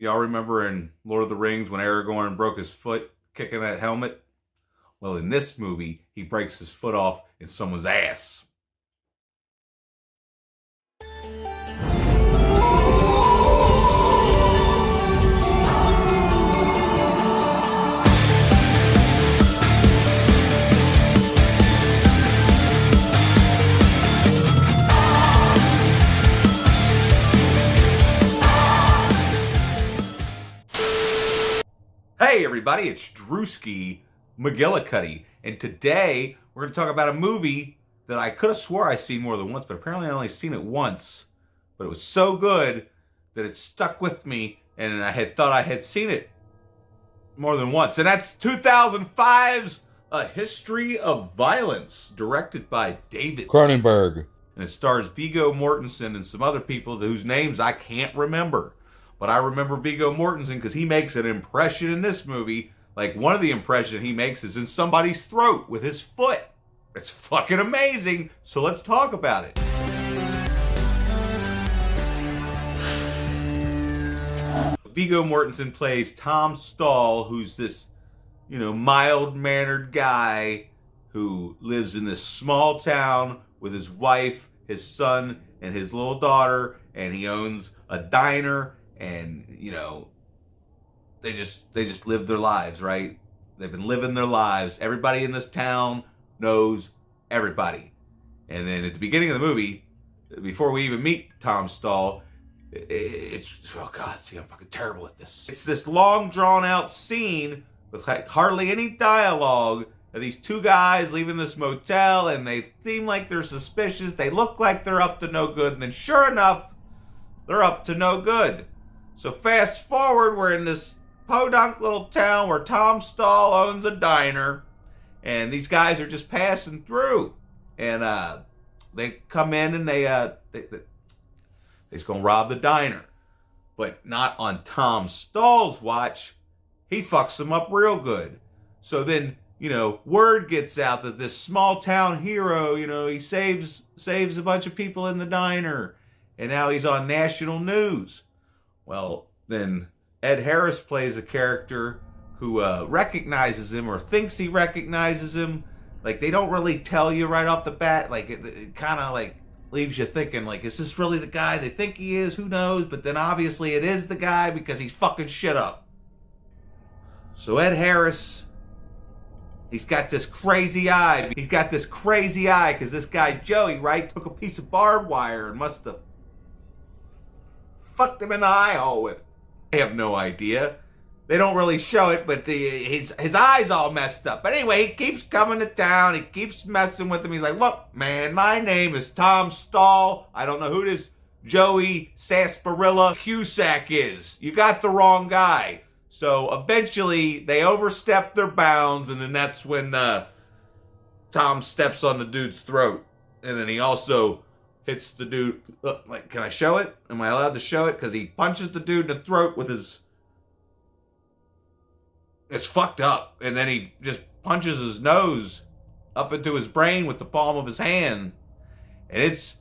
Y'all remember in Lord of the Rings when Aragorn broke his foot kicking that helmet? Well, in this movie, he breaks his foot off in someone's ass. Hey everybody, it's Drewski McGillicuddy, and today we're going to talk about a movie that I could have swore I seen more than once, but apparently I only seen it once. But it was so good that it stuck with me, and I had thought I had seen it more than once. And that's 2005's A History of Violence, directed by David Cronenberg. And it stars Viggo Mortensen and some other people whose names I can't remember. But I remember Viggo Mortensen because he makes an impression in this movie. Like, one of the impressions he makes is in somebody's throat with his foot. It's fucking amazing. So let's talk about it. Viggo Mortensen plays Tom Stahl, who's this, mild-mannered guy who lives in this small town with his wife, his son, and his little daughter, and he owns a diner. And, they just live their lives, right? They've been living their lives. Everybody in this town knows everybody. And then at the beginning of the movie, before we even meet Tom Stahl, oh God, see, I'm fucking terrible at this. It's this long, drawn-out scene with like hardly any dialogue of these two guys leaving this motel, and they seem like they're suspicious. They look like they're up to no good, and then sure enough, they're up to no good. So fast forward, we're in this podunk little town where Tom Stahl owns a diner, and these guys are just passing through, and they come in and they're just gonna rob the diner, but not on Tom Stahl's watch. He fucks them up real good. So then, word gets out that this small town hero, he saves a bunch of people in the diner, and now he's on national news. Well, then Ed Harris plays a character who recognizes him or thinks he recognizes him. Like, they don't really tell you right off the bat. Like, it kind of like leaves you thinking, like, is this really the guy they think he is? Who knows? But then obviously it is the guy because he's fucking shit up. So Ed Harris, he's got this crazy eye. He's got this crazy eye because this guy Joey, right, took a piece of barbed wire and must have fucked him in the eye hole with it. I have no idea. They don't really show it, but his eye's all messed up. But anyway, he keeps coming to town. He keeps messing with him. He's like, look, man, my name is Tom Stahl. I don't know who this Joey Sarsaparilla Cusack is. You got the wrong guy. So eventually, they overstep their bounds, and then that's when Tom steps on the dude's throat. And then he also hits the dude. Look, like, can I show it? Am I allowed to show it? Because he punches the dude in the throat with his... It's fucked up. And then he just punches his nose up into his brain with the palm of his hand. And it's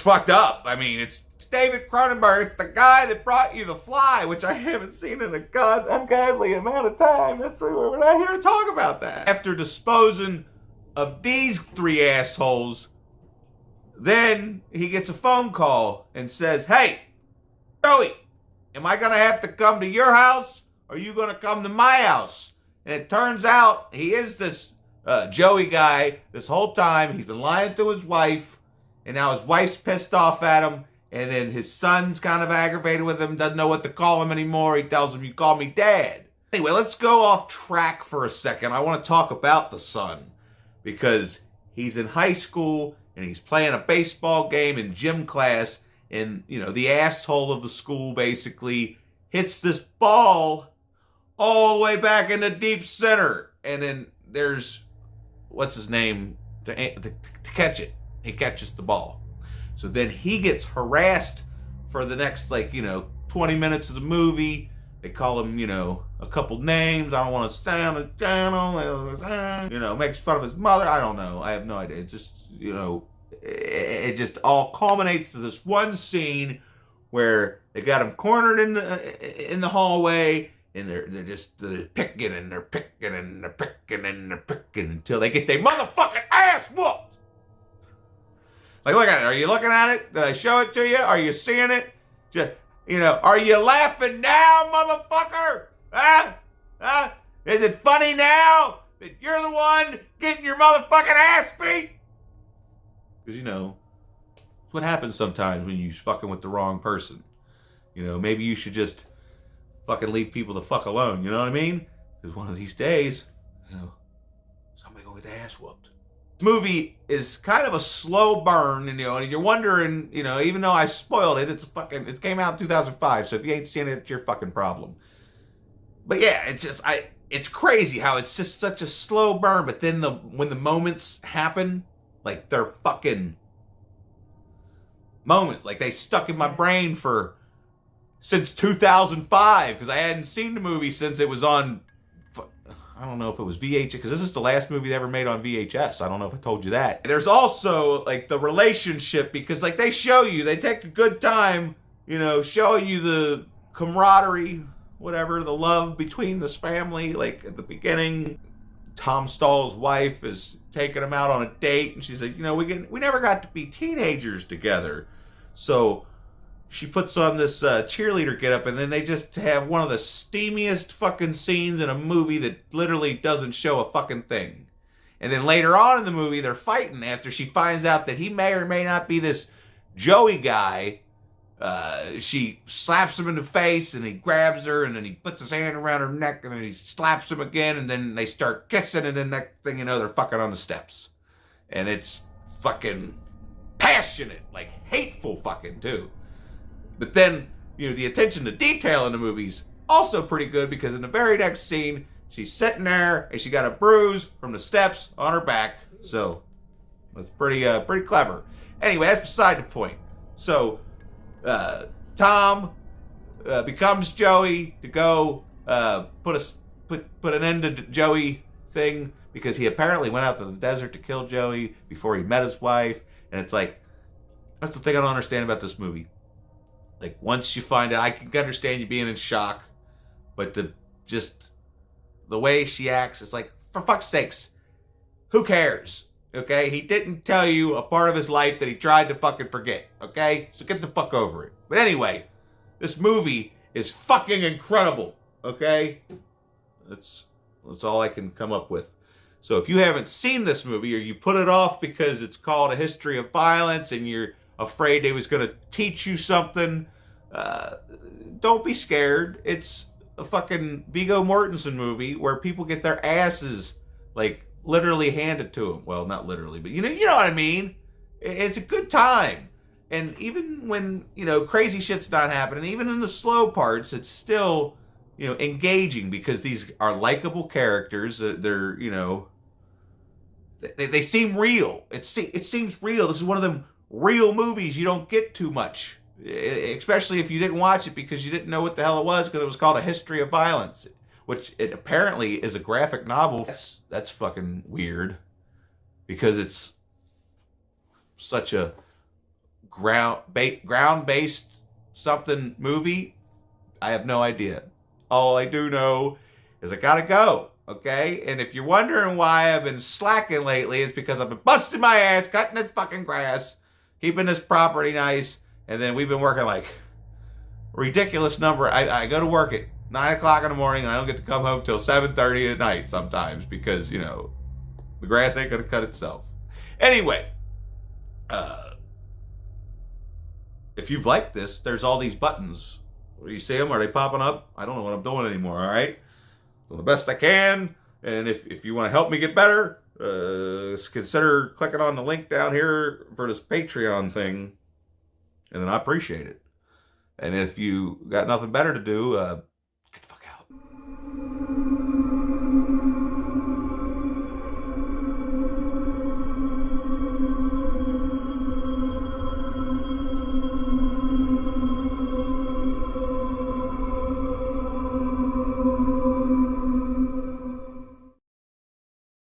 fucked up. I mean, it's David Cronenberg. It's the guy that brought you The Fly, which I haven't seen in a ungodly amount of time. That's why we're not here to talk about that. After disposing of these three assholes, then he gets a phone call and says, hey, Joey, am I going to have to come to your house or are you going to come to my house? And it turns out he is this Joey guy this whole time. He's been lying to his wife, and now his wife's pissed off at him, and then his son's kind of aggravated with him, doesn't know what to call him anymore. He tells him, you call me Dad. Anyway, let's go off track for a second. I want to talk about the son because he's in high school and he's playing a baseball game in gym class, and, the asshole of the school basically hits this ball all the way back in the deep center. And then there's, what's his name, to catch it. He catches the ball. So then he gets harassed for the next, 20 minutes of the movie. They call him, a couple names. I don't want to stay on the channel. Makes fun of his mother. I don't know. I have no idea. It's just, it just all culminates to this one scene where they got him cornered in the hallway, and they're picking and they're picking and they're picking and they're picking until they get their motherfucking ass whooped. Like, look at it. Are you looking at it? Did I show it to you? Are you seeing it? Just, are you laughing now, motherfucker? Huh? Is it funny now that you're the one getting your motherfucking ass beat? Because, it's what happens sometimes when you're fucking with the wrong person. Maybe you should just fucking leave people the fuck alone. You know what I mean? Because one of these days, somebody gonna get their ass whooped. This movie is kind of a slow burn, and you're wondering, even though I spoiled it, it came out in 2005, so if you ain't seen it, it's your fucking problem. But yeah, it's crazy how it's just such a slow burn, but then when the moments happen, like they're fucking moments, like they stuck in my brain since 2005, because I hadn't seen the movie since it was on, I don't know if it was VHS, because this is the last movie they ever made on VHS. I don't know if I told you that. There's also, like, the relationship, because, like, they take a good time, showing you the camaraderie, whatever, the love between this family. Like, at the beginning, Tom Stahl's wife is taking him out on a date, and she's like, we never got to be teenagers together. So she puts on this cheerleader getup, and then they just have one of the steamiest fucking scenes in a movie that literally doesn't show a fucking thing. And then later on in the movie, they're fighting after she finds out that he may or may not be this Joey guy. She slaps him in the face, and he grabs her, and then he puts his hand around her neck, and then he slaps him again, and then they start kissing, and then next thing you know, they're fucking on the steps. And it's fucking passionate, like hateful fucking too. But then, the attention to detail in the movie's also pretty good, because in the very next scene, she's sitting there and she got a bruise from the steps on her back. So that's pretty clever. Anyway, that's beside the point. So Tom becomes Joey to go put an end to Joey thing, because he apparently went out to the desert to kill Joey before he met his wife. And it's like, that's the thing I don't understand about this movie. Like, once you find out, I can understand you being in shock, but the way she acts, it's like, for fuck's sakes, who cares? Okay? He didn't tell you a part of his life that he tried to fucking forget. Okay? So get the fuck over it. But anyway, this movie is fucking incredible. Okay? That's all I can come up with. So if you haven't seen this movie, or you put it off because it's called A History of Violence and you're afraid they was going to teach you something, don't be scared. It's a fucking Viggo Mortensen movie where people get their asses, like, literally handed to them. Well, not literally, but you know what I mean? It's a good time. And even when, crazy shit's not happening, even in the slow parts, it's still, engaging, because these are likable characters. They're, they seem real. It seems real. This is one of them real movies you don't get too much, especially if you didn't watch it because you didn't know what the hell it was, because it was called A History of Violence, which it apparently is a graphic novel. That's fucking weird, because it's such a ground-based something movie. I have no idea. All I do know is I gotta go. Okay? And if you're wondering why I've been slacking lately, it's because I've been busting my ass, cutting this fucking grass, keeping this property nice, and then we've been working like a ridiculous number. I go to work at 9 o'clock in the morning, and I don't get to come home till 7:30 at night sometimes, because, the grass ain't gonna cut itself. Anyway, if you've liked this, there's all these buttons. Do you see them? Are they popping up? I don't know what I'm doing anymore, all right? Doing the best I can, and if you want to help me get better, consider clicking on the link down here for this Patreon thing, and then I appreciate it. And if you got nothing better to do,